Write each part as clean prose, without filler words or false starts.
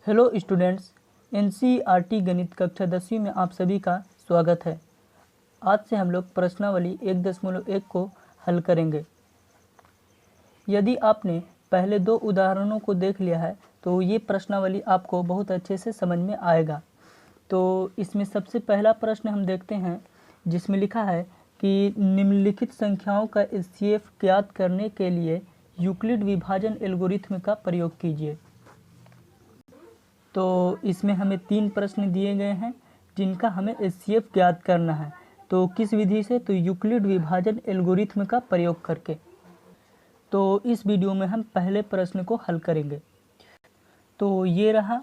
Hello students, NCERT गणित कक्षा 10वीं में आप सभी का स्वागत है। आज से हम लोग प्रश्नावली 1.1 को हल करेंगे। यदि आपने पहले दो उदाहरणों को देख लिया है तो ये प्रश्नावली आपको बहुत अच्छे से समझ में आएगा। तो इसमें सबसे पहला प्रश्न हम देखते हैं, जिसमें लिखा है कि निम्नलिखित संख्याओं का एचसीएफ ज्ञात करने के लिए यूक्लिड विभाजन एल्गोरिथ्म का प्रयोग कीजिए। तो इसमें हमें 3 प्रश्न दिए गए हैं जिनका हमें एचसीएफ ज्ञात करना है। तो किस विधि से? तो यूक्लिड विभाजन एल्गोरिथ्म का प्रयोग करके। तो इस वीडियो में हम पहले प्रश्न को हल करेंगे। तो ये रहा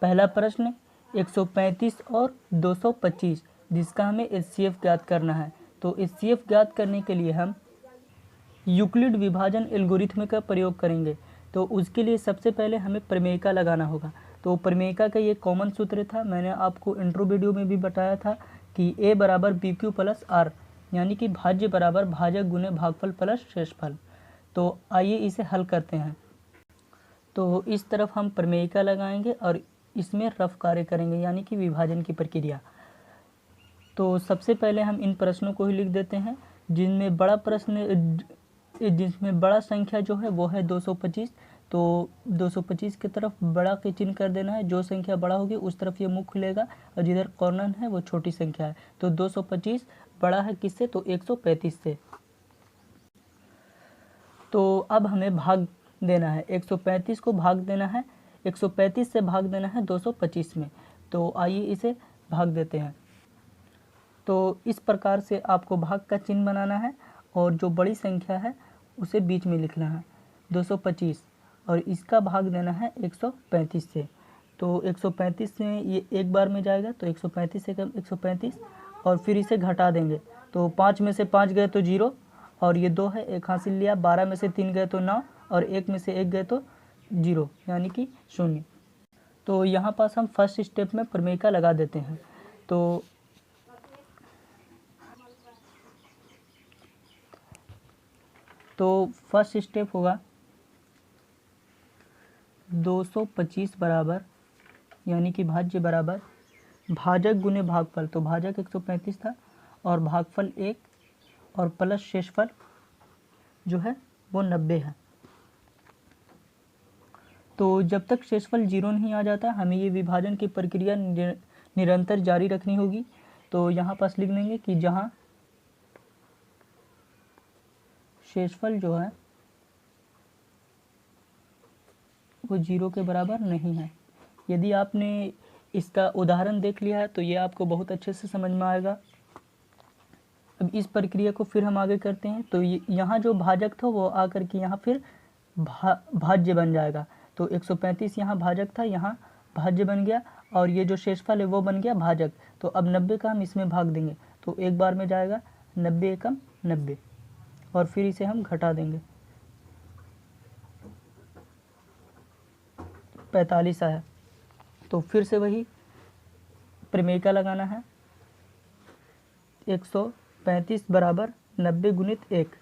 पहला प्रश्न, 135 और 225, जिसका हमें एचसीएफ ज्ञात करना है। तो एचसीएफ ज्ञात करने के लिए हम यूक्लिड विभाजन एल्गोरिथ्म का प्रयोग करेंगे। तो उसके लिए सबसे पहले हमें प्रमेयिका लगाना होगा। तो प्रमेयिका का ये कॉमन सूत्र था, मैंने आपको इंट्रो वीडियो में भी बताया था कि a बराबर बी क्यू प्लस आर, यानी कि भाज्य बराबर भाजक गुने भागफल प्लस शेषफल। तो आइए इसे हल करते हैं। तो इस तरफ हम प्रमेयिका लगाएंगे और इसमें रफ कार्य करेंगे, यानी कि विभाजन की प्रक्रिया। तो सबसे पहले हम इन प्रश्नों को ही लिख देते हैं, जिसमें बड़ा संख्या जो है वो है 225। तो 225 की तरफ बड़ा के चिन्ह कर देना है। जो संख्या बड़ा होगी उस तरफ ये मुख खुलेगा और जिधर कॉर्नर है वो छोटी संख्या है। तो 225 बड़ा है किससे? तो 135 से। तो अब हमें भाग देना है, 135 को भाग देना है, 135 से भाग देना है 225 में। तो आइए इसे भाग देते हैं। तो इस प्रकार से आपको भाग का चिन्ह बनाना है और जो बड़ी संख्या है उसे बीच में लिखना है 225, और इसका भाग देना है 135 से। तो 135 में ये एक बार में जाएगा, तो 135 से कम 135, और फिर इसे घटा देंगे। तो 5 में से 5 गए तो 0, और ये 2 है, एक हासिल लिया। 12 में से 3 गए तो 9, और 1 में से 1 गए तो 0, यानी कि 0। तो यहाँ पास हम फर्स्ट स्टेप में प्रमेयिका लगा देते हैं। तो फर्स्ट स्टेप होगा 225 बराबर, यानी कि भाज्य बराबर भाजक गुने भागफल। तो भाजक 135 था और भागफल 1, और प्लस शेषफल जो है वो 90 है। तो जब तक शेषफल 0 नहीं आ जाता हमें ये विभाजन की प्रक्रिया निरंतर जारी रखनी होगी। तो यहाँ पास लिख देंगे कि जहाँ शेषफल जो है वो 0 के बराबर नहीं है। यदि आपने इसका उदाहरण देख लिया है तो ये आपको बहुत अच्छे से समझ में आएगा। अब इस प्रक्रिया को फिर हम आगे करते हैं। तो यहाँ जो भाजक था वो आकर के यहाँ फिर भाज्य बन जाएगा। तो 135 यहाँ भाजक था, यहाँ भाज्य बन गया, और ये जो शेषफल है वो बन गया भाजक। तो अब 90 का हम इसमें भाग देंगे, तो एक बार में जाएगा 90 एकम 90, और फिर इसे हम घटा देंगे, 45 आया। तो फिर से वही प्रमेयिका लगाना है, 135 बराबर 90 गुणित 1,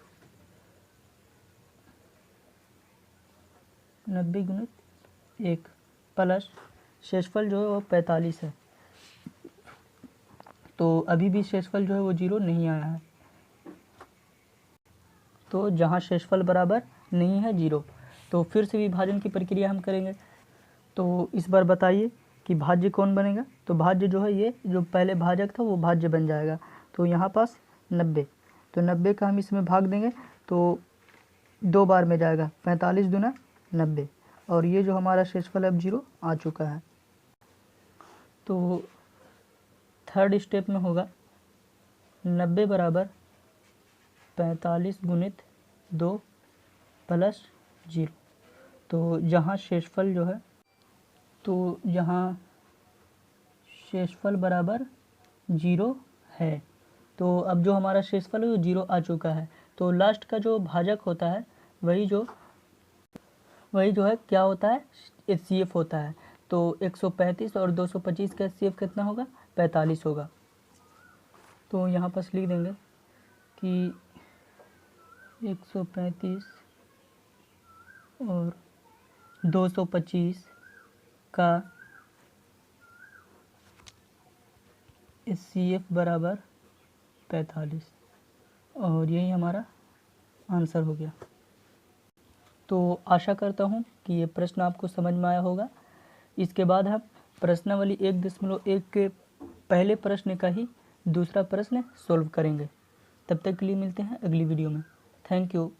90 गुणित 1 प्लस शेषफल जो है वो 45 है। तो अभी भी शेषफल जो है वो 0 नहीं आया है। तो जहाँ शेषफल बराबर नहीं है 0, तो फिर से विभाजन की प्रक्रिया हम करेंगे। तो इस बार बताइए कि भाज्य कौन बनेगा? तो भाज्य जो है ये जो पहले भाजक था वो भाज्य बन जाएगा। तो यहाँ पास 90, तो 90 का हम इसमें भाग देंगे, तो 2 बार में जाएगा, 45 दूना 90, और ये जो हमारा शेषफल अब 0 आ चुका है। तो थर्ड स्टेप में होगा 90 बराबर 45 गुणित 2 प्लस 0। तो जहाँ शेषफल जो है, तो जहाँ शेषफल बराबर 0 है, तो अब जो हमारा शेषफल है वो 0 आ चुका है। तो लास्ट का जो भाजक होता है वही जो है क्या होता है? एचसीएफ होता है। तो 135 और 225 का एचसीएफ कितना होगा? 45 होगा। तो यहाँ पर लिख देंगे कि 135 और 225 का HCF बराबर 45 और यही हमारा आंसर हो गया। तो आशा करता हूँ कि ये प्रश्न आपको समझ में आया होगा। इसके बाद हम प्रश्नावली 1.1 के पहले प्रश्न का ही दूसरा प्रश्न सॉल्व करेंगे। तब तक के लिए मिलते हैं अगली वीडियो में। Thank you.